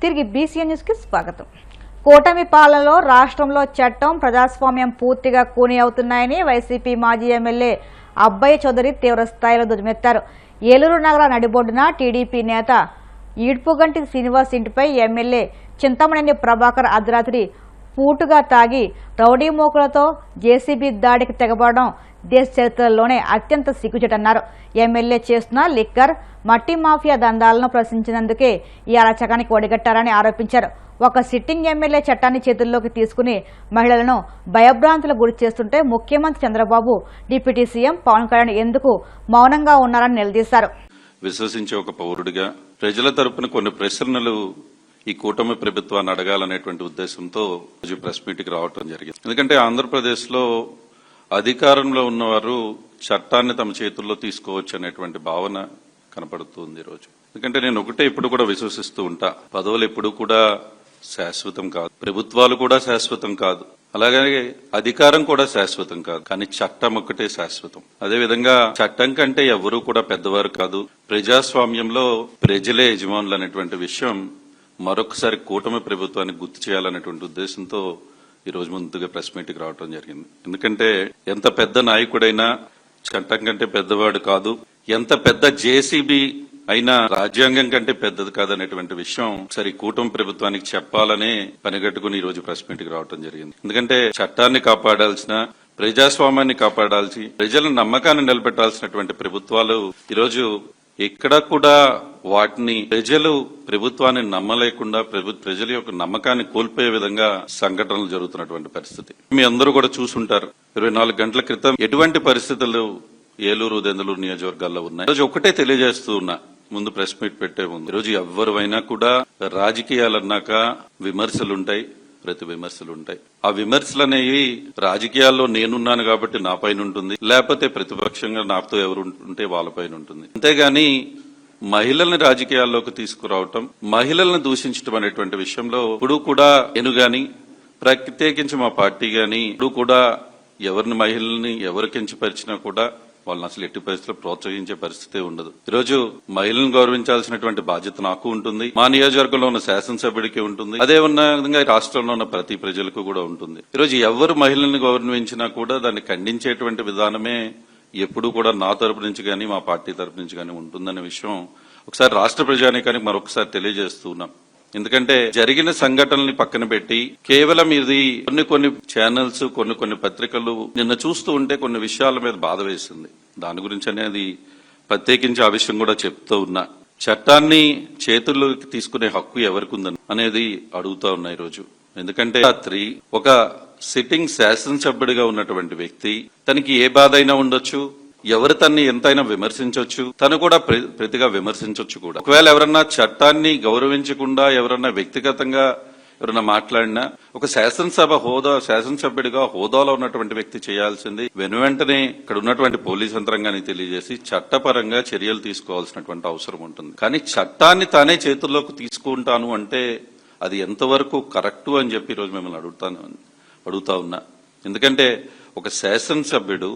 తిరిగి BCN news కి స్వాగతం. కూటమి పాలనలో రాష్ట్రంలో చట్టం ప్రజాస్వామ్యం పూర్తిగా కూని అవుతున్నాయని వైసీపీ మాజీ ఎమ్మెల్యే అబ్బయ్య చౌదరి తీవ్ర స్థాయిలో దుమ్మెత్తారు. ఏలూరు నగర నడిబొడ్డున టీడీపీ నేత ఈడ్పుగంటి శ్రీనివాస్ ఇంటిపై ఎమ్మెల్యే చింతమనేని ప్రభాకర్ అర్ధరాత్రి పూటుగా తాగి రౌడీ మోకులతో జేసీబీ దాడికి తెగబడడం దేశ చరిత్రలోనే అత్యంత సిగ్గుచేటన్నారు. ఎమ్మెల్యే చేస్తున్న లిక్కర్ మట్టి మాఫియా దందాలను ప్రశ్నించినందుకే ఈ అరాచకానికి ఒడిగట్టారని ఆరోపించారు. ఒక సిట్టింగ్ ఎమ్మెల్యే చట్టాన్ని చేతుల్లోకి తీసుకుని మహిళలను భయభ్రాంతులకు గురి చేస్తుంటే ముఖ్యమంత్రి చంద్రబాబు, డిప్యూటీ సీఎం పవన్ కళ్యాణ్ ఎందుకు మౌనంగా ఉన్నారని నిలదీశారు. విశ్వసించే ఒక పౌరుడిగా ప్రజల తరపున కొన్ని ప్రశ్నలు ఈ కూటమి ప్రభుత్వాన్ని అడగాలనేటువంటి ఉద్దేశంతో ప్రెస్ మీట్కి రావడం జరిగింది. ఎందుకంటే ఆంధ్రప్రదేశ్ లో అధికారంలో ఉన్నవారు చట్టాన్ని తమ చేతుల్లో తీసుకోవచ్చు అనేటువంటి భావన కనపడుతుంది ఈరోజు. ఎందుకంటే నేను ఒకటే ఇప్పుడు కూడా విశ్వసిస్తూ ఉంటా, పదవులు ఎప్పుడు కూడా శాశ్వతం కాదు, ప్రభుత్వాలు కూడా శాశ్వతం కాదు, అలాగే అధికారం కూడా శాశ్వతం కాదు, కానీ చట్టం ఒక్కటే శాశ్వతం. అదేవిధంగా చట్టం కంటే ఎవరూ కూడా పెద్దవారు కాదు. ప్రజాస్వామ్యంలో ప్రజలే యజమానులు అనేటువంటి విషయం మరొకసారి కూటమి ప్రభుత్వానికి గుర్తు చేయాలనేటువంటి ఉద్దేశంతో ఈ రోజు ముందుగా ప్రెస్ మీట్కి రావడం జరిగింది. ఎందుకంటే ఎంత పెద్ద నాయకుడైనా చట్టం కంటే పెద్దవాడు కాదు, ఎంత పెద్ద జేసీబీ అయినా రాజ్యాంగం కంటే పెద్దది కాదనేటువంటి విషయం సరి కూటమి ప్రభుత్వానికి చెప్పాలనే పనిగట్టుకుని ఈ రోజు ప్రెస్ మీట్కి రావడం జరిగింది. ఎందుకంటే చట్టాన్ని కాపాడాల్సిన, ప్రజాస్వామ్యాన్ని కాపాడాల్సి, ప్రజల నమ్మకాన్ని నిలబెట్టాల్సినటువంటి ప్రభుత్వాలు ఈరోజు ఎక్కడా కూడా వాటిని ప్రజలు ప్రభుత్వాన్ని నమ్మలేకుండా ప్రజల యొక్క నమ్మకాన్ని కోల్పోయే విధంగా సంఘటనలు జరుగుతున్నటువంటి పరిస్థితి మీ అందరూ కూడా చూసుంటారు. 24 గంటల క్రితం ఎటువంటి పరిస్థితులు ఏలూరు, దెందులూరు నియోజకవర్గాల్లో ఉన్నాయి. ఈరోజు ఒకటే తెలియజేస్తూ ఉన్నా, ముందు ప్రెస్ మీట్ పెట్టే ముందు, ఈరోజు ఎవరైనా కూడా రాజకీయాలన్నాక విమర్శలుంటాయి, ప్రతి విమర్శలు ఉంటాయి. ఆ విమర్శలు అనేవి రాజకీయాల్లో నేనున్నాను కాబట్టి నా పైన ఉంటుంది, లేకపోతే ప్రతిపక్షంగా నాతో ఎవరు ఉంటే వాళ్ళ పైన ఉంటుంది. అంతేగాని మహిళల్ని రాజకీయాల్లోకి తీసుకురావటం, మహిళల్ని దూషించడం అనేటువంటి విషయంలో ఇప్పుడు కూడా నేను గాని, ప్రత్యేకించి మా పార్టీ గాని ఇప్పుడు కూడా ఎవరిని మహిళల్ని ఎవరు కించపరిచినా కూడా వాళ్ళని అసలు ఎట్టి పరిస్థితుల్లో ప్రోత్సహించే పరిస్థితే ఉండదు. ఈరోజు మహిళలను గౌరవించాల్సినటువంటి బాధ్యత నాకు ఉంటుంది, మా నియోజకవర్గంలో ఉన్న శాసనసభ్యుడికి ఉంటుంది, అదే విధంగా రాష్ట్రంలో ఉన్న ప్రతి ప్రజలకు కూడా ఉంటుంది. ఈరోజు ఎవరు మహిళల్ని గౌరవించినా కూడా దాన్ని ఖండించేటువంటి విధానమే ఎప్పుడు కూడా నా తరపు నుంచి కానీ మా పార్టీ తరపు నుంచి కానీ ఉంటుందనే విషయం ఒకసారి రాష్ట్ర ప్రజానీకానికి మరొకసారి తెలియజేస్తున్నాం. ఎందుకంటే జరిగిన సంఘటనల్ని పక్కన పెట్టి కేవలం ఇది కొన్ని ఛానల్స్, కొన్ని పత్రికలు నిన్న చూస్తూ ఉంటే కొన్ని విషయాల మీద బాధ వేసింది. దాని గురించి అనేది ప్రత్యేకించి ఆ విషయం కూడా చెప్తూ ఉన్నా. చట్టాన్ని చేతుల్లోకి తీసుకునే హక్కు ఎవరికి ఉందని అనేది అడుగుతా ఉన్నా ఈరోజు. ఎందుకంటే రాత్రి ఒక సిట్టింగ్ శాసనసభ్యుడిగా ఉన్నటువంటి వ్యక్తి, తనకి ఏ బాధ అయినా ఉండొచ్చు, ఎవరు తన్ని ఎంతైనా విమర్శించవచ్చు, తను కూడా ప్రతిగా విమర్శించవచ్చు కూడా. ఒకవేళ ఎవరన్నా చట్టాన్ని గౌరవించకుండా ఎవరన్నా వ్యక్తిగతంగా ఎవరన్నా మాట్లాడినా ఒక శాసనసభ్యుడిగా హోదాలో ఉన్నటువంటి వ్యక్తి చేయాల్సింది వెనువెంటనే ఇక్కడ ఉన్నటువంటి పోలీస్ యంత్రాంగాన్ని తెలియజేసి చట్టపరంగా చర్యలు తీసుకోవాల్సినటువంటి అవసరం ఉంటుంది. కానీ చట్టాన్ని తానే చేతుల్లోకి తీసుకుంటాను అంటే అది ఎంతవరకు కరెక్టు అని చెప్పి ఈరోజు మిమ్మల్ని అడుగుతా ఉన్నా. ఎందుకంటే ఒక శాసనసభ్యుడు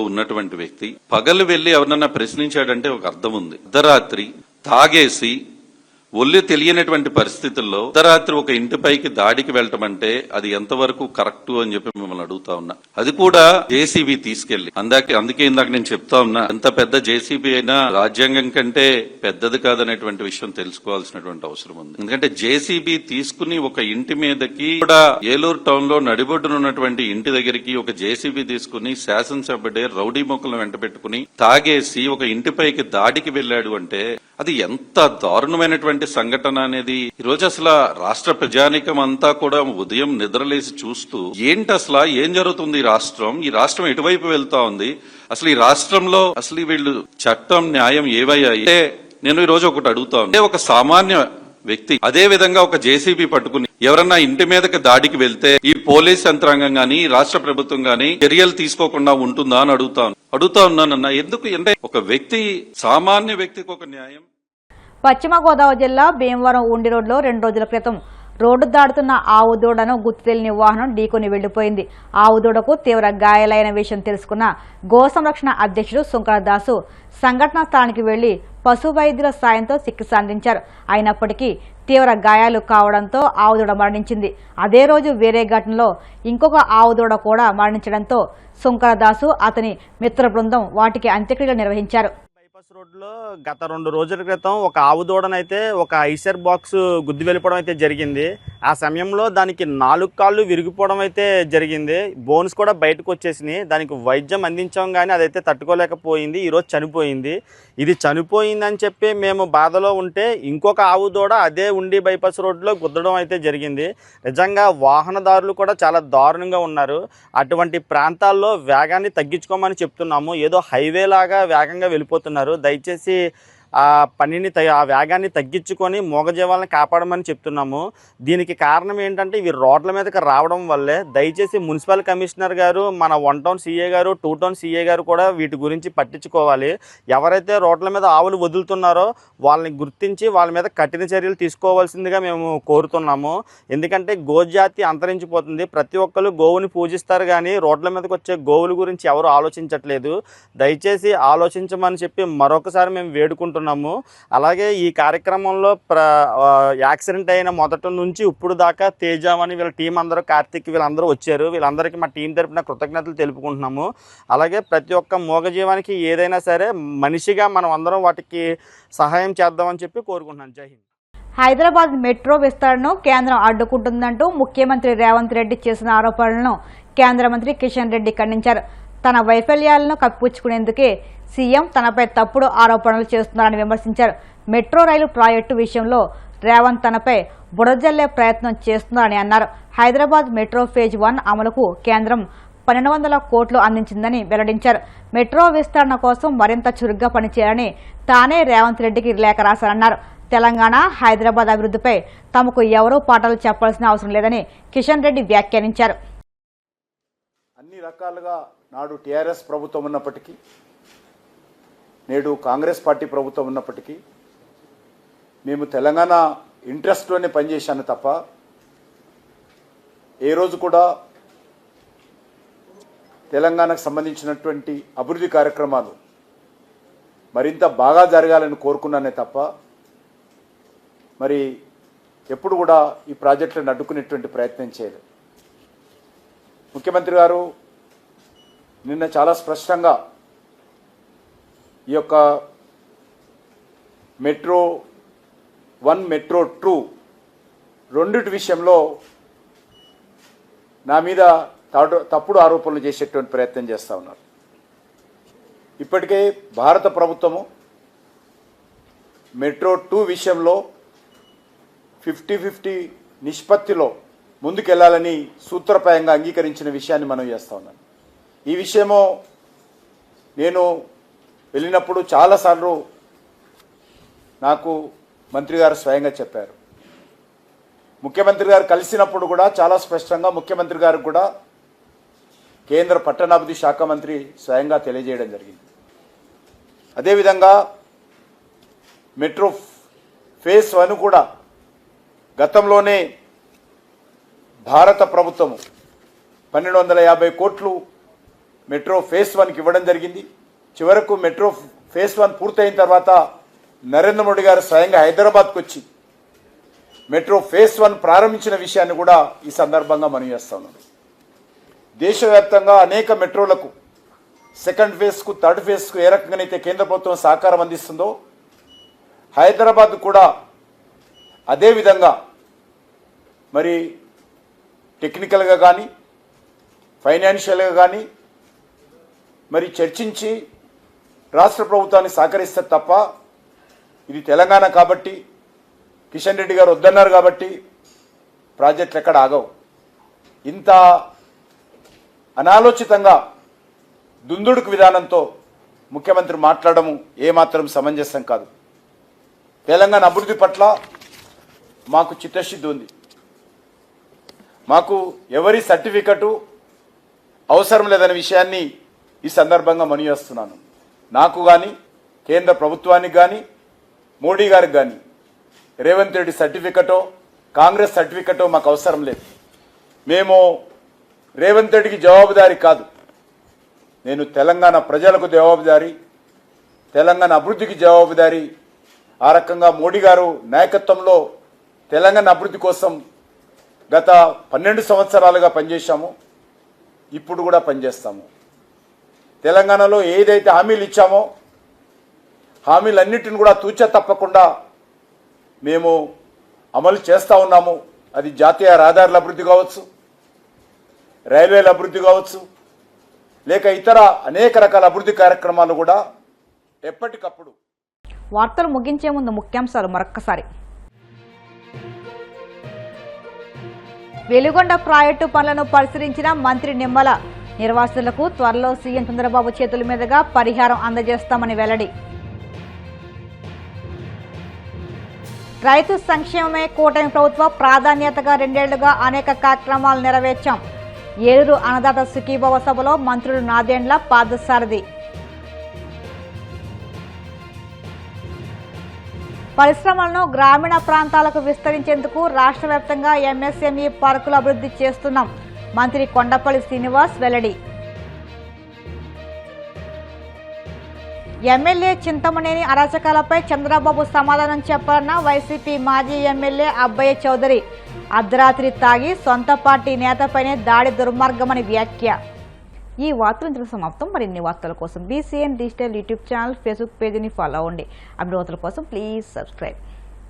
ఉన్నటువంటి వ్యక్తి పగలు వెళ్లి ఎవరన్నా ప్రశ్నించాడంటే ఒక అర్థం ఉంది. అర్ధరాత్రి తాగేసి ఒళ్ళు తెలియనటువంటి పరిస్థితుల్లో అర్ధరాత్రి ఒక ఇంటిపైకి దాడికి వెళ్ళటం అంటే అది ఎంతవరకు కరెక్ట్ అని చెప్పి మిమ్మల్ని అడుగుతా ఉన్నా. అది కూడా జేసీబీ తీసుకెళ్లి, అందుకే ఇందాక నేను చెప్తా ఉన్నా, ఎంత పెద్ద జేసీబీ అయినా రాజ్యాంగం కంటే పెద్దది కాదనేటువంటి విషయం తెలుసుకోవాల్సినటువంటి అవసరం ఉంది. ఎందుకంటే జేసీబీ తీసుకుని ఒక ఇంటి మీదకి కూడా ఏలూరు టౌన్ లో నడిబొడ్డునున్నటువంటి ఇంటి దగ్గరికి ఒక జేసీబీ తీసుకుని శాసనసభ్యుడే రౌడీ మొక్కలను వెంట పెట్టుకుని తాగేసి ఒక ఇంటిపైకి దాడికి వెళ్లాడు అంటే అది ఎంత దారుణమైనటువంటి సంఘటన అనేది ఈ రోజు అసలు రాష్ట్ర ప్రజానీకం అంతా కూడా ఉదయం నిద్రలేసి చూస్తూ ఏంటి అసలు ఏం జరుగుతుంది, ఈ రాష్ట్రం ఎటువైపు వెళ్తా ఉంది, అసలు ఈ రాష్ట్రంలో అసలు వీళ్ళు చట్టం న్యాయం ఏవయ్యాయి అంటే నేను ఈ రోజు ఒకటి అడుగుతా ఉన్నా. ఒక సామాన్య వ్యక్తి అదే విధంగా ఒక జేసీబీ పట్టుకుని ఎవరన్నా ఇంటి మీదకి దాడికి వెళ్తే ఈ పోలీస్ యంత్రాంగం గాని రాష్ట్ర ప్రభుత్వం గాని చర్యలు తీసుకోకుండా ఉంటుందా అని అడుగుతా ఉన్నానన్నా. ఎందుకు అంటే ఒక వ్యక్తి, సామాన్య వ్యక్తికి ఒక న్యాయం. పశ్చిమ గోదావరి జిల్లా భీమవరం ఉండి రోడ్లో 2 రోజుల క్రితం రోడ్డు దాడుతున్న ఆవు దూడను గుర్తు తెలియని వాహనం ఢీకొని వెళ్లిపోయింది. ఆవు దూడకు తీవ్ర గాయాలైన విషయం తెలుసుకున్న గో సంరక్షణ అధ్యక్షుడు సుంకరదాసు సంఘటనా స్థలానికి వెళ్లి పశు వైద్యుల సాయంతో చికిత్స అందించారు. అయినప్పటికీ తీవ్ర గాయాలు కావడంతో ఆవుదూడ మరణించింది. అదే రోజు వేరే ఘటనలో ఇంకొక ఆవుదూడ కూడా మరణించడంతో శంకరదాసు అతని మిత్ర బృందం వాటికి అంత్యక్రియలు నిర్వహించారు. బైపాస్ రోడ్లో గత 2 రోజుల క్రితం ఒక ఆవు దూడనైతే ఒక ఐసర్ బాక్స్ గుద్ది వెళ్ళిపోవడం అయితే జరిగింది. ఆ సమయంలో దానికి 4 కాళ్ళు విరిగిపోవడం అయితే జరిగింది. బోన్స్ కూడా బయటకు వచ్చేసినాయి. దానికి వైద్యం అందించాం కానీ అదైతే తట్టుకోలేకపోయింది. ఈరోజు చనిపోయింది. ఇది చనిపోయిందని చెప్పి మేము బాధలో ఉంటే ఇంకొక ఆవు దూడ అదే ఉండి బైపాస్ రోడ్లో గుద్దడం అయితే జరిగింది. నిజంగా వాహనదారులు కూడా చాలా దారుణంగా ఉన్నారు. అటువంటి ప్రాంతాల్లో వేగాన్ని తగ్గించుకోమని చెప్తున్నాము. ఏదో హైవే లాగా వేగంగా వెళ్ళిపోతున్నారు. దయచేసి ఆ వేగాన్ని తగ్గించుకొని మూగజీవాలను కాపాడమని చెప్తున్నాము. దీనికి కారణం ఏంటంటే ఇవి రోడ్ల మీదకి రావడం వల్లే. దయచేసి మున్సిపల్ కమిషనర్ గారు, మన 1 టౌన్ సిఏ గారు, 2 టౌన్ సిఏ గారు కూడా వీటి గురించి పట్టించుకోవాలి. ఎవరైతే రోడ్ల మీద ఆవులు వదులుతున్నారో వాళ్ళని గుర్తించి వాళ్ళ మీద కఠిన చర్యలు తీసుకోవాల్సిందిగా మేము కోరుతున్నాము. ఎందుకంటే గోజాతి అంతరించిపోతుంది. ప్రతి ఒక్కరు గోవుని పూజిస్తారు కానీ రోడ్ల మీదకి వచ్చే గోవుల గురించి ఎవరు ఆలోచించట్లేదు. దయచేసి ఆలోచించమని చెప్పి మరొకసారి మేము వేడుకుంటున్నాము. అలాగే ఈ కార్యక్రమంలో యాక్సిడెంట్ అయిన మొదటి నుంచి ఇప్పుడు దాకా తేజామని వీళ్ళ టీం అందరూ, కార్తీక్ వీళ్ళందరూ వచ్చారు. వీళ్ళందరికీ మా టీం తరపున కృతజ్ఞతలు తెలుపుకుంటున్నాము. అలాగే ప్రతి ఒక్క మూగజీవానికి ఏదైనా సరే మనిషిగా మనం అందరం వాటికి సహాయం చేద్దామని చెప్పి కోరుకుంటున్నాను. జై హింద్. హైదరాబాద్ మెట్రో విస్తరణను కేంద్రం అడ్డుకుంటుందంటూ ముఖ్యమంత్రి రేవంత్ రెడ్డి చేసిన ఆరోపణలను కేంద్ర మంత్రి కిషన్ రెడ్డి ఖండించారు. తన వైఫల్యాలను కప్పిపుచ్చుకునేందుకే సీఎం తనపై తప్పుడు ఆరోపణలు చేస్తున్నారని విమర్శించారు. మెట్రో రైలు ప్రాజెక్టు విషయంలో రేవంత్ తనపై బురజల్లే ప్రయత్నం చేస్తున్నారని అన్నారు. హైదరాబాద్ మెట్రో ఫేజ్ 1 అమలుకు కేంద్రం 1200 కోట్లు అందించిందని వెల్లడించారు. మెట్రో విస్తరణ కోసం మరింత చురుగ్గా పనిచేయాలని తానే రేవంత్ రెడ్డికి లేఖ రాశారన్నారు. తెలంగాణ, హైదరాబాద్ అభివృద్ధిపై తమకు ఎవరూ పాఠాలు చెప్పాల్సిన అవసరం లేదని కిషన్ రెడ్డి వ్యాఖ్యానించారు. అన్ని రకాలుగా నాడు టీఆర్ఎస్ ప్రభుత్వం ఉన్నప్పటికీ, నేడు కాంగ్రెస్ పార్టీ ప్రభుత్వం ఉన్నప్పటికీ మేము తెలంగాణ ఇంట్రెస్ట్లోనే పనిచేశాను తప్ప ఏ రోజు కూడా తెలంగాణకు సంబంధించినటువంటి అభివృద్ధి కార్యక్రమాలు మరింత బాగా జరగాలని కోరుకున్నానే తప్ప మరి ఎప్పుడు కూడా ఈ ప్రాజెక్టులను అడ్డుకునేటువంటి ప్రయత్నం చేయలేదు. ముఖ్యమంత్రి గారు నిన్న చాలా స్పష్టంగా ఈ యొక్క మెట్రో 1, మెట్రో 2 రెండిటి విషయంలో నా మీద తప్పుడు ఆరోపణలు చేసేటువంటి ప్రయత్నం చేస్తూ ఉన్నారు. ఇప్పటికే భారత ప్రభుత్వము మెట్రో 2 విషయంలో 50-50 నిష్పత్తిలో ముందుకెళ్లాలని సూత్రప్రాయంగా అంగీకరించిన విషయాన్ని మనం చేస్తూ ఉన్నాం. ఈ విషయమో నేను వెళ్ళినప్పుడు చాలాసార్లు నాకు మంత్రి గారు స్వయంగా చెప్పారు. ముఖ్యమంత్రి గారు కలిసినప్పుడు కూడా చాలా స్పష్టంగా ముఖ్యమంత్రి గారికి కూడా కేంద్ర పట్టణాభివృద్ధి శాఖ మంత్రి స్వయంగా తెలియజేయడం జరిగింది. అదేవిధంగా మెట్రో ఫేజ్ 1 కూడా గతంలోనే భారత ప్రభుత్వము 1250 కోట్లు మెట్రో ఫేజ్ 1కి ఇవ్వడం జరిగింది. చివరకు మెట్రో ఫేజ్ 1 పూర్తయిన తర్వాత నరేంద్ర మోడీ గారు స్వయంగా హైదరాబాద్కు వచ్చి మెట్రో ఫేజ్ 1 ప్రారంభించిన విషయాన్ని కూడా ఈ సందర్భంగా మనం చేస్తా ఉన్నాం. దేశవ్యాప్తంగా అనేక మెట్రోలకు సెకండ్ ఫేజ్కు, థర్డ్ ఫేజ్కు ఏ రకంగానైతే కేంద్ర ప్రభుత్వం సహకారం అందిస్తుందో హైదరాబాద్ కూడా అదేవిధంగా మరి టెక్నికల్గా కానీ ఫైనాన్షియల్గా కానీ మరి చర్చించి రాష్ట్ర ప్రభుత్వాన్ని సహకరిస్తే తప్ప ఇది తెలంగాణ కాబట్టి, కిషన్ రెడ్డి గారు వద్దన్నారు కాబట్టి ప్రాజెక్టులు ఎక్కడ ఆగవు. ఇంత అనాలోచితంగా దుందుడుకు విధానంతో ముఖ్యమంత్రి మాట్లాడము ఏమాత్రం సమంజసం కాదు. తెలంగాణ అభివృద్ధి పట్ల మాకు చిత్తశుద్ధి ఉంది. మాకు ఎవరి సర్టిఫికెటు అవసరం లేదనే విషయాన్ని ఈ సందర్భంగా మనవిస్తున్నాను. నాకు కానీ, కేంద్ర ప్రభుత్వానికి కానీ, మోడీ గారికి కానీ రేవంత్ రెడ్డి సర్టిఫికెటో, కాంగ్రెస్ సర్టిఫికెటో మాకు అవసరం లేదు. మేము రేవంత్ రెడ్డికి జవాబుదారీ కాదు, నేను తెలంగాణ ప్రజలకు జవాబుదారీ, తెలంగాణ అభివృద్ధికి జవాబుదారీ. ఆ రకంగా మోడీ గారు నాయకత్వంలో తెలంగాణ అభివృద్ధి కోసం గత 12 సంవత్సరాలుగా పనిచేశాము, ఇప్పుడు కూడా పనిచేస్తాము. తెలంగాణలో ఏదైతే హామీలు ఇచ్చామో హామీలన్నిటిని కూడా తూచా తప్పకుండా మేము అమలు చేస్తూ ఉన్నాము. అది జాతీయ రహదారుల అభివృద్ధి కావచ్చు, రైల్వేల అభివృద్ధి కావచ్చు, లేక ఇతర అనేక రకాల అభివృద్ధి కార్యక్రమాలు కూడా ఎప్పటికప్పుడు. వార్తలు ముగించే ముందు ముఖ్యాంశాలు మరొక్కసారి. వెలుగొండ ప్రాజెక్టు పనులను పరిశీలించిన మంత్రి నిమ్మల. నిర్వాసితులకు త్వరలో సీఎం చంద్రబాబు చేతుల మీదుగా పరిహారం అందజేస్తామని వెల్లడి. రైతు సంక్షేమమే కూటమి ప్రభుత్వ ప్రాధాన్యతగా 2 ఏళ్లుగా అనేక కార్యక్రమాలు నెరవేర్చాం. ఏలూరు అన్నదాత సుఖీభవ సభలో మంత్రులు నాదెండ్ల, పార్థసారథి. పరిశ్రమలను గ్రామీణ ప్రాంతాలకు విస్తరించేందుకు రాష్ట్ర వ్యాప్తంగా ఎంఎస్ఎంఈ పార్కులు అభివృద్ధి చేస్తున్నాం. మంత్రి కొండపల్లి శ్రీనివాస్ వెల్లడి. ఎమ్మెల్యే చింతమనేని అరాచకాలపై చంద్రబాబు సమాధానం చెప్పాలన్న వైసీపీ మాజీ ఎమ్మెల్యే అబ్బయ్య చౌదరి. అర్ధరాత్రి తాగి సొంత పార్టీ నేతపైనే దాడి దుర్మార్గమని వ్యాఖ్య. ఈ వార్తలు సమాప్తం. మరిన్ని వార్తల కోసం BCN digital YouTube channel, Facebook పేజీని ఫాలో అవ్వండి. అభివృద్ధుల కోసం ప్లీజ్ సబ్స్క్రైబ్.